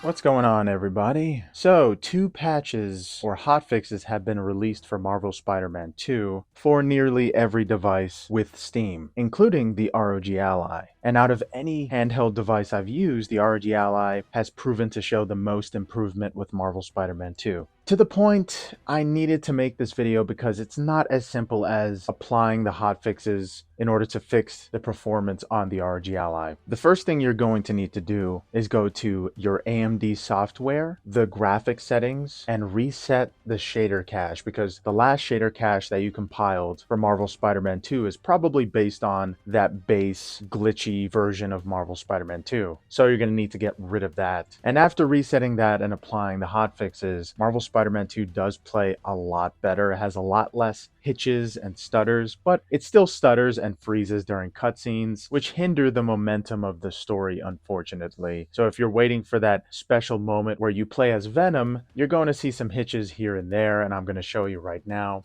What's going on, everybody? So, two patches or hotfixes have been released for Marvel Spider-Man 2 for nearly every device with Steam, including the ROG Ally. And out of any handheld device I've used, the ROG Ally has proven to show the most improvement with Marvel Spider-Man 2. To the point, I needed to make this video because it's not as simple as applying the hotfixes in order to fix the performance on the ROG Ally. The first thing you're going to need to do is go to your AMD software, the graphics settings, and reset the shader cache, because the last shader cache that you compiled for Marvel Spider-Man 2 is probably based on that base glitchy version of Marvel Spider-Man 2. So you're going to need to get rid of that. And after resetting that and applying the hotfixes, Marvel Spider-Man 2 does play a lot better. It has a lot less hitches and stutters, but it still stutters and freezes during cutscenes, which hinder the momentum of the story, unfortunately. So if you're waiting for that special moment where you play as Venom, you're going to see some hitches here and there, and I'm going to show you right now.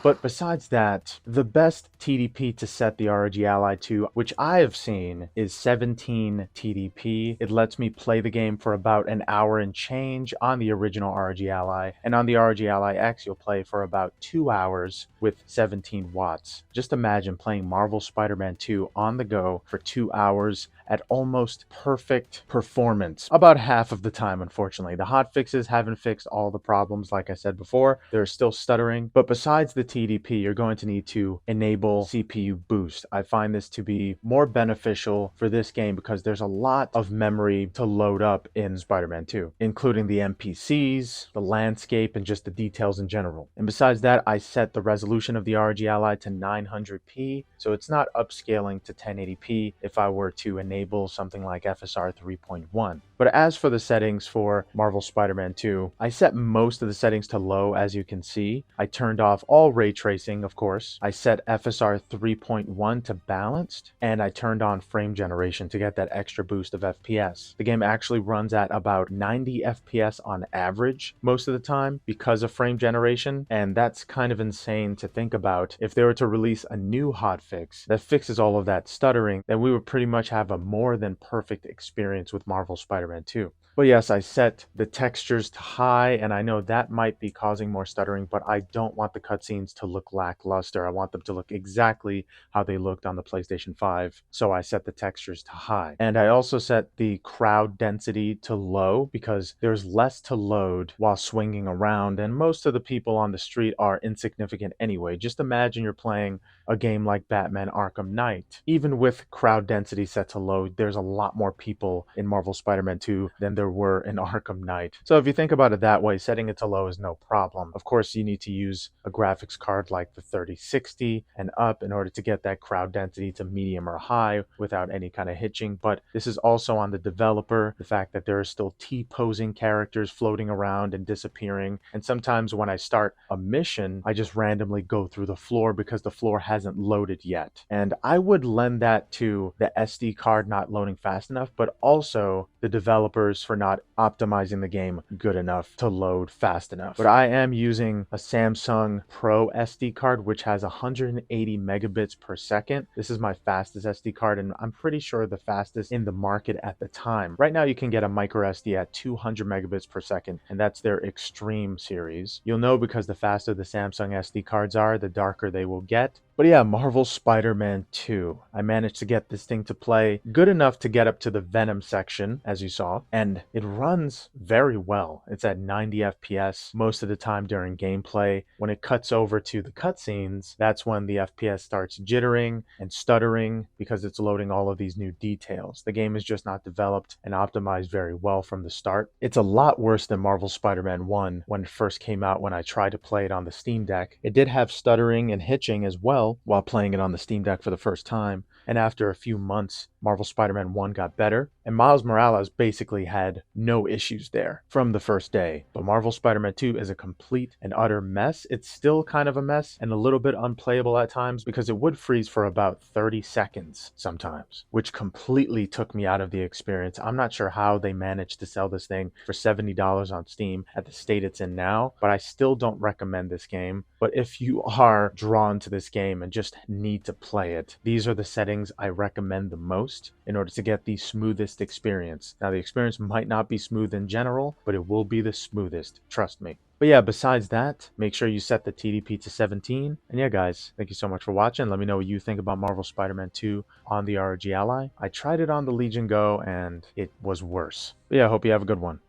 But besides that, the best TDP to set the ROG Ally to, which I have seen, is 17 TDP. It lets me play the game for about an hour and change on the original ROG Ally, and on the ROG Ally X you'll play for about 2 hours with 17 watts. Just imagine playing Marvel Spider-Man 2 on the go for 2 hours at almost perfect performance. About half of the time, unfortunately. The hotfixes haven't fixed all the problems, like I said before. There's still stuttering, but besides the TDP, you're going to need to enable CPU boost. I find this to be more beneficial for this game because there's a lot of memory to load up in Spider-Man 2, including the NPCs, the landscape, and just the details in general. And besides that, I set the resolution of the ROG Ally to 900p, so it's not upscaling to 1080p if I were to enable something like FSR 3.1. But as for the settings for Marvel Spider-Man 2, I set most of the settings to low, as you can see. I turned off all ray tracing, of course. I set FSR 3.1 to balanced, and I turned on frame generation to get that extra boost of FPS. The game actually runs at about 90 FPS on average most of the time because of frame generation, and that's kind of insane to think about. If they were to release a new hotfix that fixes all of that stuttering, then we would pretty much have a more than perfect experience with Marvel Spider-Man 2. But yes, I set the textures to high, and I know that might be causing more stuttering, but I don't want the cutscenes to look lackluster. I want them to look exactly how they looked on the PlayStation 5, so I set the textures to high. And I also set the crowd density to low because there's less to load while swinging around, and most of the people on the street are insignificant anyway. Just imagine you're playing a game like Batman Arkham Knight. Even with crowd density set to low, there's a lot more people in Marvel Spider-Man 2 than there were in Arkham Knight. So if you think about it that way, setting it to low is no problem. Of course, you need to use a graphics card like the 3060 and up in order to get that crowd density to medium or high without any kind of hitching, but this is also on the developer. The fact that there are still T-posing characters floating around and disappearing, and sometimes when I start a mission, I just randomly go through the floor because the floor hasn't loaded yet. And I would lend that to the SD card not loading fast enough, but also the developers for not optimizing the game good enough to load fast enough. But I am using a Samsung Pro SD card, which has 180 megabits per second. This is my fastest SD card, and I'm pretty sure the fastest in the market at the time. Right now, you can get a micro SD at 200 megabits per second, and that's their Extreme series. You'll know because the faster the Samsung SD cards are, the darker they will get. But yeah, Marvel Spider-Man 2. I managed to get this thing to play good enough to get up to the Venom section, as you saw, and it runs very well. It's at 90 FPS most of the time during gameplay. When it cuts over to the cutscenes, that's when the FPS starts jittering and stuttering because it's loading all of these new details. The game is just not developed and optimized very well from the start. It's a lot worse than Marvel Spider-Man 1 when it first came out when I tried to play it on the Steam Deck. It did have stuttering and hitching as well while playing it on the Steam Deck for the first time, and after a few months, Marvel Spider-Man 1 got better, and Miles Morales basically had no issues there from the first day. But Marvel Spider-Man 2 is a complete and utter mess. It's still kind of a mess and a little bit unplayable at times because it would freeze for about 30 seconds sometimes, which completely took me out of the experience. I'm not sure how they managed to sell this thing for $70 on Steam at the state it's in now, but I still don't recommend this game. But if you are drawn to this game and just need to play it, these are the settings settings I recommend the most in order to get the smoothest experience. Now, the experience might not be smooth in general, but it will be the smoothest, trust me. But yeah, besides that, make sure you set the TDP to 17. And yeah, guys, thank you so much for watching. Let me know what you think about Marvel Spider-Man 2 on the ROG Ally. I tried it on the Legion Go, and it was worse. But yeah, I hope you have a good one.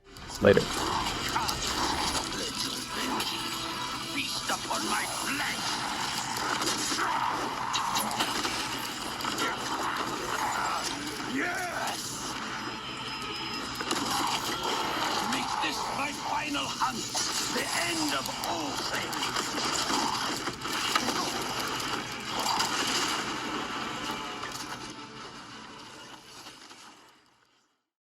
Later. Feast upon my flesh. Yes! Make this my final hunt, the end of all things.